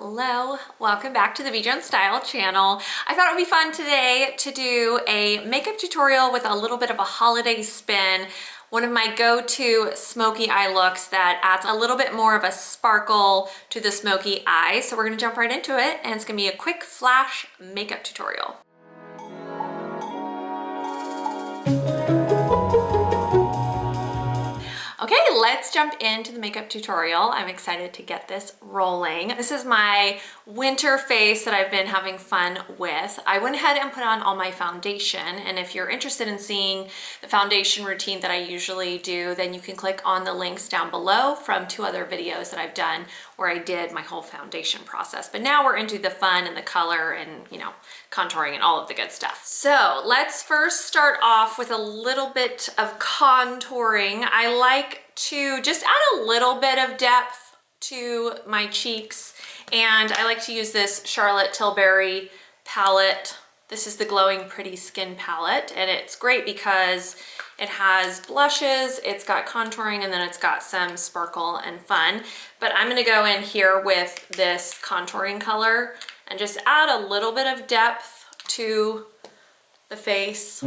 Hello, welcome back to the Be Done Style channel. I thought it would be fun today to do a makeup tutorial with a little bit of a holiday spin. One of my go-to smoky eye looks that adds a little bit more of a sparkle to the smoky eye. So we're gonna jump right into it, and it's gonna be a quick flash makeup tutorial. Okay, let's jump into the makeup tutorial. I'm excited to get this rolling. This is my winter face that I've been having fun with. I went ahead and put on all my foundation, and if you're interested in seeing the foundation routine that I usually do, then you can click on the links down below from 2 other videos that I've done where I did my whole foundation process. But now we're into the fun and the color and, you know, contouring and all of the good stuff. So let's first start off with a little bit of contouring. I like to just add a little bit of depth to my cheeks, and I like to use this Charlotte Tilbury palette. This is the Glowing Pretty Skin palette, and it's great because it has blushes, it's got contouring, and then it's got some sparkle and fun. But I'm gonna go in here with this contouring color and just add a little bit of depth to the face.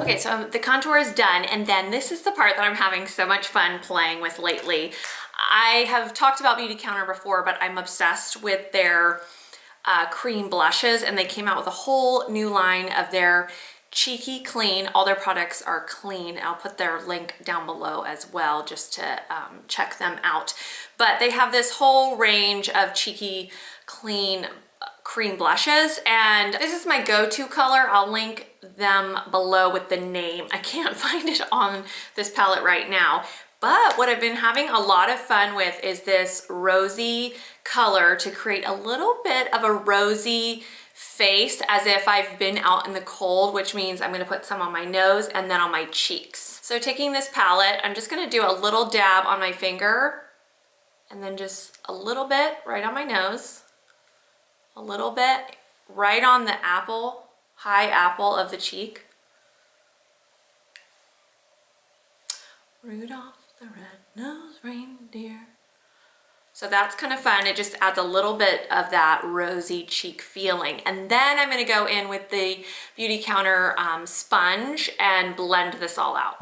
Okay, so the contour is done, and then this is the part that I'm having so much fun playing with lately. I have talked about Beauty Counter before, but I'm obsessed with their cream blushes, and they came out with a whole new line of their Cheeky Clean. All their products are clean. I'll put their link down below as well just to check them out. But they have this whole range of Cheeky Clean cream blushes, and this is my go-to color. I'll link them below with the name. I can't find it on this palette right now. But what I've been having a lot of fun with is this rosy color to create a little bit of a rosy face as if I've been out in the cold, which means I'm gonna put some on my nose and then on my cheeks. So taking this palette, I'm just gonna do a little dab on my finger and then just a little bit right on my nose, a little bit right on the apple, high apple of the cheek. Rudolph the red-nosed reindeer. So that's kind of fun. It just adds a little bit of that rosy cheek feeling. And then I'm gonna go in with the Beauty Counter sponge and blend this all out.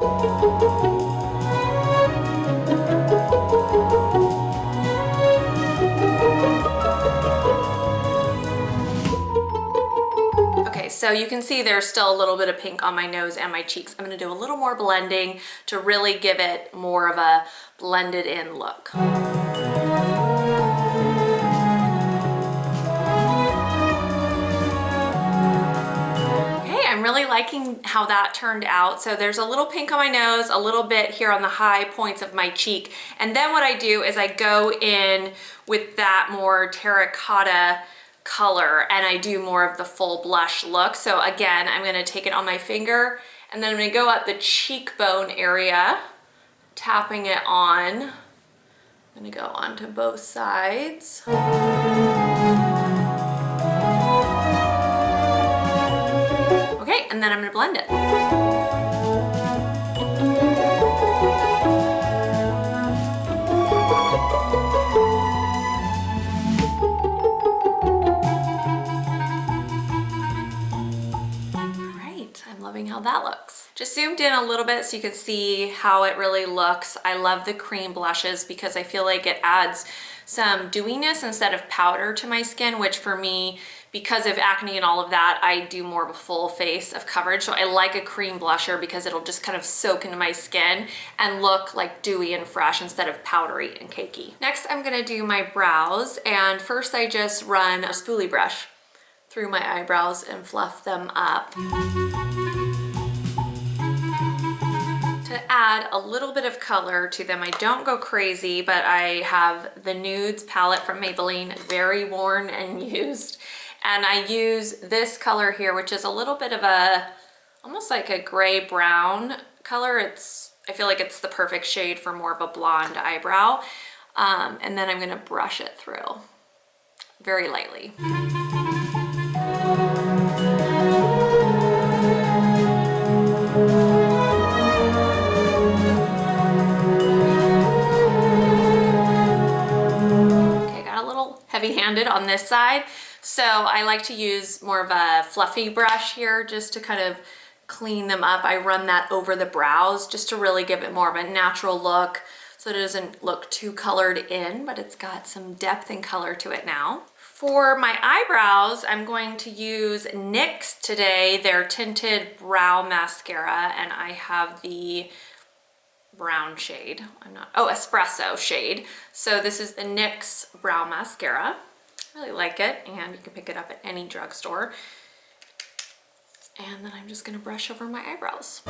Okay, so you can see there's still a little bit of pink on my nose and my cheeks. I'm gonna do a little more blending to really give it more of a blended in look. I'm really liking how that turned out. So there's a little pink on my nose, a little bit here on the high points of my cheek. And then what I do is I go in with that more terracotta color and I do more of the full blush look. So again, I'm gonna take it on my finger and then I'm gonna go up the cheekbone area, tapping it on. I'm gonna go onto both sides. Okay, and then I'm gonna blend it. Great, I'm loving how that looks. Just zoomed in a little bit so you can see how it really looks. I love the cream blushes because I feel like it adds some dewiness instead of powder to my skin, which for me, because of acne and all of that, I do more of a full face of coverage. So I like a cream blusher because it'll just kind of soak into my skin and look like dewy and fresh instead of powdery and cakey. Next, I'm gonna do my brows. And first I just run a spoolie brush through my eyebrows and fluff them up. To add a little bit of color to them. I don't go crazy, but I have the Nudes palette from Maybelline, very worn and used. And I use this color here, which is a little bit of a, almost like a gray brown color. I feel like it's the perfect shade for more of a blonde eyebrow. And then I'm gonna brush it through very lightly. heavy-handed on this side. So I like to use more of a fluffy brush here just to kind of clean them up. I run that over the brows just to really give it more of a natural look so it doesn't look too colored in, but it's got some depth and color to it now. For my eyebrows, I'm going to use NYX today, their tinted brow mascara, and I have the brown shade. Espresso shade. So this is the NYX brow mascara. I really like it, and you can pick it up at any drugstore. And then I'm just gonna brush over my eyebrows.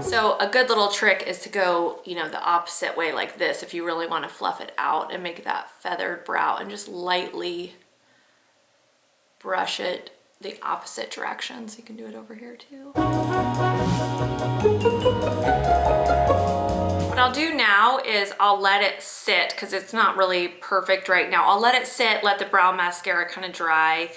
So a good little trick is to go, you know, the opposite way like this if you really want to fluff it out and make that feathered brow, and just lightly brush it the opposite direction. So you can do it over here too. What I'll do now is I'll let it sit because it's not really perfect right now. I'll let it sit, let the brow mascara kind of dry,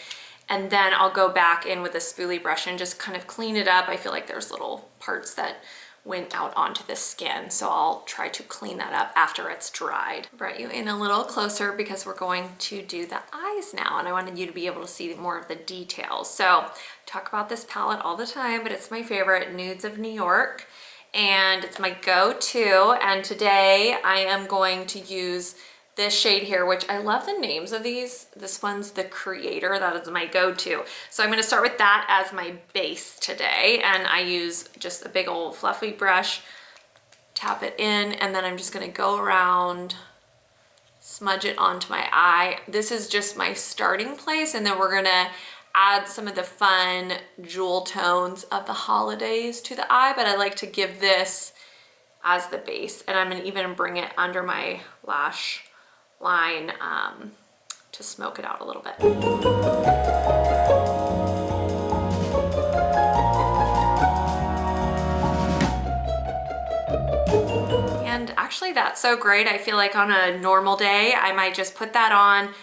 and then I'll go back in with a spoolie brush and just kind of clean it up. I feel like there's little parts that went out onto the skin, so I'll try to clean that up after it's dried. I brought you in a little closer because we're going to do the eyes now, and I wanted you to be able to see more of the details. So I talk about this palette all the time, but it's my favorite, Nudes of New York, and it's my go-to. And today I am going to use this shade here, which I love the names of these. This one's the Creator, that is my go-to. So I'm gonna start with that as my base today. And I use just a big old fluffy brush, tap it in, and then I'm just gonna go around, smudge it onto my eye. This is just my starting place, and then we're gonna add some of the fun jewel tones of the holidays to the eye, but I like to give this as the base. And I'm gonna even bring it under my lash line to smoke it out a little bit. And actually that's so great. I feel like on a normal day, I might just put that on,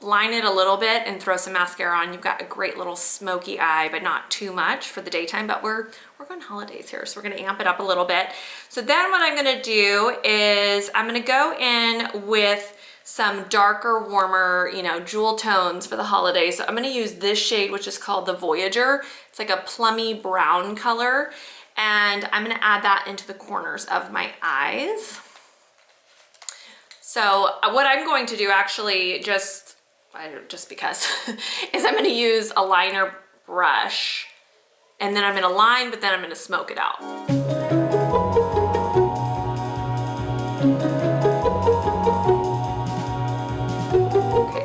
line it a little bit, and throw some mascara on. You've got a great little smoky eye, but not too much for the daytime, but we're going holidays here, so we're gonna amp it up a little bit. So then what I'm gonna do is I'm gonna go in with some darker, warmer, you know, jewel tones for the holidays. So I'm gonna use this shade, which is called the Voyager. It's like a plummy brown color, and I'm gonna add that into the corners of my eyes. So what I'm going to do actually, just because, is I'm gonna use a liner brush, and then I'm gonna line, but then I'm gonna smoke it out.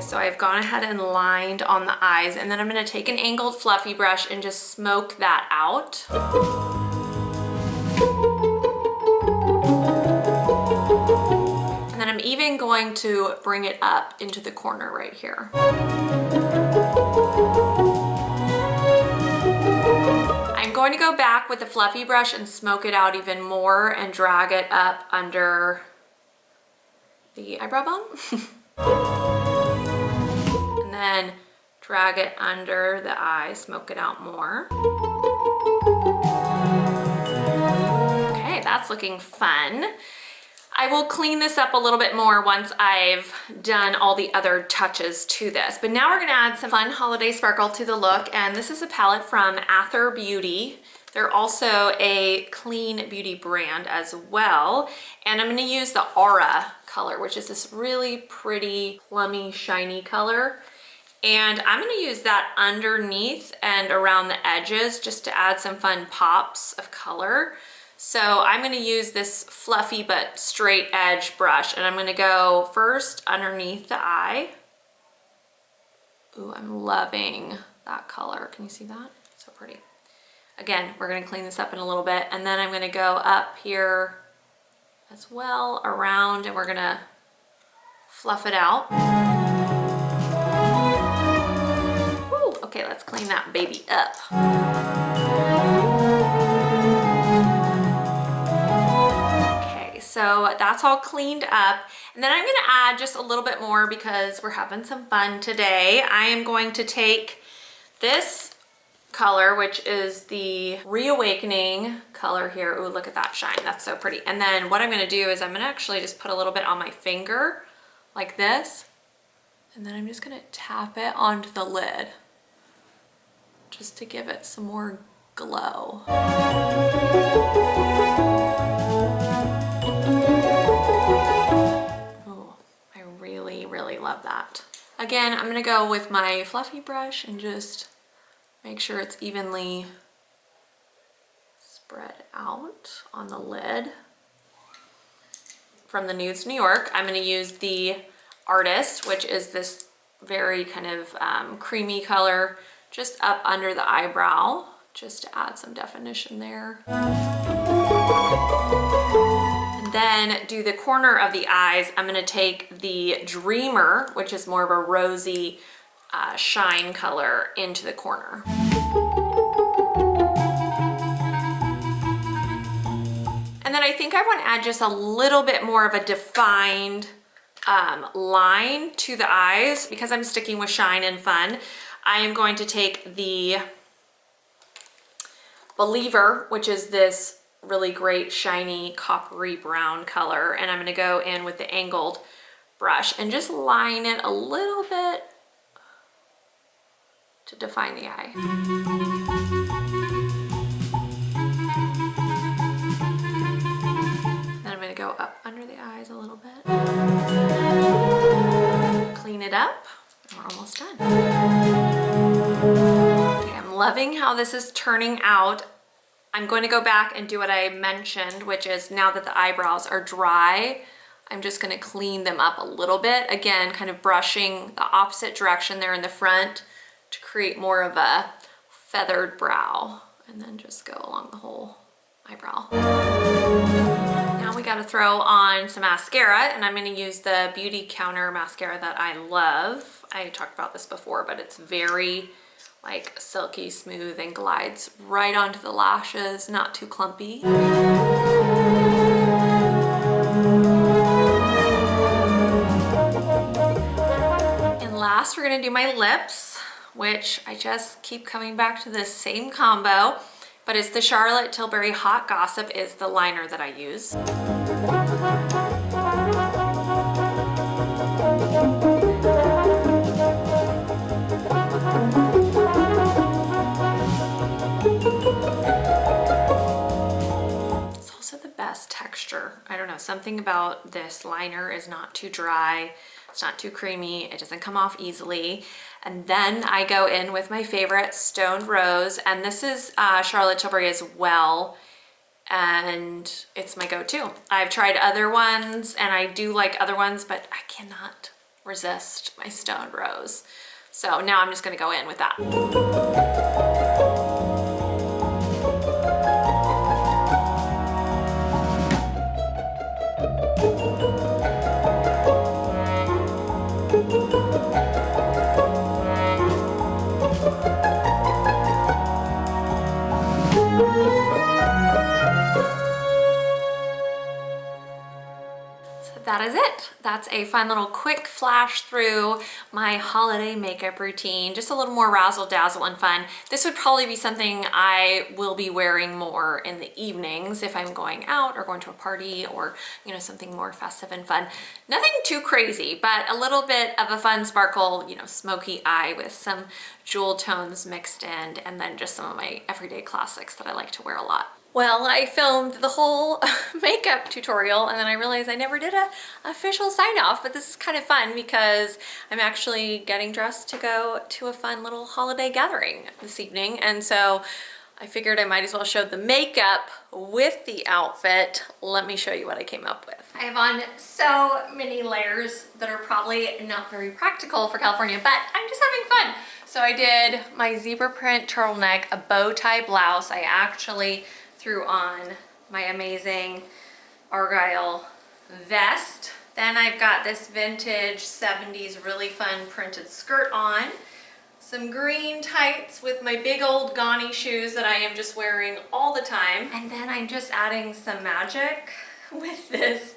So I've gone ahead and lined on the eyes, and then I'm gonna take an angled fluffy brush and just smoke that out. And then I'm even going to bring it up into the corner right here. I'm going to go back with the fluffy brush and smoke it out even more and drag it up under the eyebrow bone. Then drag it under the eye, smoke it out more. Okay, that's looking fun. I will clean this up a little bit more once I've done all the other touches to this. But now we're gonna add some fun holiday sparkle to the look, and this is a palette from Ather Beauty. They're also a clean beauty brand as well. And I'm gonna use the Aura color, which is this really pretty, plummy, shiny color. And I'm gonna use that underneath and around the edges just to add some fun pops of color. So I'm gonna use this fluffy but straight edge brush, and I'm gonna go first underneath the eye. Ooh, I'm loving that color. Can you see that? So pretty. Again, we're gonna clean this up in a little bit, and then I'm gonna go up here as well, around, and we're gonna fluff it out. Okay, let's clean that baby up. Okay, so that's all cleaned up. And then I'm gonna add just a little bit more because we're having some fun today. I am going to take this color, which is the Reawakening color here. Ooh, look at that shine. That's so pretty. And then what I'm gonna do is I'm gonna actually just put a little bit on my finger like this. And then I'm just gonna tap it onto the lid just to give it some more glow. Oh, I really, really love that. Again, I'm gonna go with my fluffy brush and just make sure it's evenly spread out on the lid. From the Nudes New York, I'm gonna use the Artist, which is this very kind of creamy color just up under the eyebrow, just to add some definition there. And then do the corner of the eyes. I'm gonna take the Dreamer, which is more of a rosy shine color, into the corner. And then I think I want to add just a little bit more of a defined line to the eyes. Because I'm sticking with shine and fun, I am going to take the Believer, which is this really great shiny coppery brown color, and I'm going to go in with the angled brush and just line it a little bit to define the eye. Then I'm going to go up under the eyes a little bit. Clean it up. We're almost done. Okay, I'm loving how this is turning out. I'm going to go back and do what I mentioned, which is now that the eyebrows are dry, I'm just going to clean them up a little bit. Again, kind of brushing the opposite direction there in the front to create more of a feathered brow, and then just go along the whole eyebrow. Now we got to throw on some mascara, and I'm going to use the Beauty Counter mascara that I love. I talked about this before, but it's very like silky smooth and glides right onto the lashes, not too clumpy. And last, we're going to do my lips, which I just keep coming back to this same combo, but it's the Charlotte Tilbury Hot Gossip is the liner that I use. It's also the best texture. I don't know, something about this liner is not too dry, it's not too creamy, it doesn't come off easily. And then I go in with my favorite Stoned Rose, and this is Charlotte Tilbury as well, and it's my go-to. I've tried other ones, and I do like other ones, but I cannot resist my Stoned Rose. So now I'm just gonna go in with that. That is it. That's a fun little quick flash through my holiday makeup routine. Just a little more razzle dazzle and fun. This would probably be something I will be wearing more in the evenings if I'm going out or going to a party, or you know, something more festive and fun. Nothing too crazy, but a little bit of a fun sparkle, you know, smoky eye with some jewel tones mixed in, and then just some of my everyday classics that I like to wear a lot. Well, I filmed the whole makeup tutorial, and then I realized I never did a official sign off, but this is kind of fun because I'm actually getting dressed to go to a fun little holiday gathering this evening. And so I figured I might as well show the makeup with the outfit. Let me show you what I came up with. I have on so many layers that are probably not very practical for California, but I'm just having fun. So I did my zebra print turtleneck, a bow tie blouse. I actually threw on my amazing Argyle vest. Then I've got this vintage 70s really fun printed skirt on, some green tights with my big old Gani shoes that I am just wearing all the time. And then I'm just adding some magic with this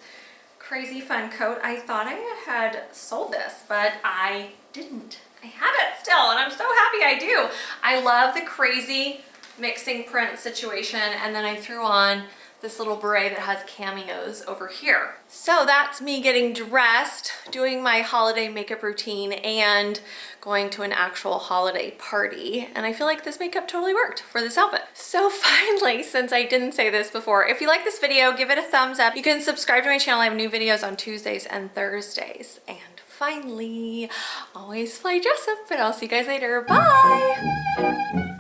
crazy fun coat. I thought I had sold this, but I didn't. I have it still, and I'm so happy I do. I love the crazy mixing print situation, and then I threw on this little beret that has cameos over here. So that's me getting dressed, doing my holiday makeup routine, and going to an actual holiday party. And I feel like this makeup totally worked for this outfit. So finally, since I didn't say this before, if you like this video, give it a thumbs up. You can subscribe to my channel. I have new videos on Tuesdays and Thursdays. And finally, always fly dress up, but I'll see you guys later. Bye!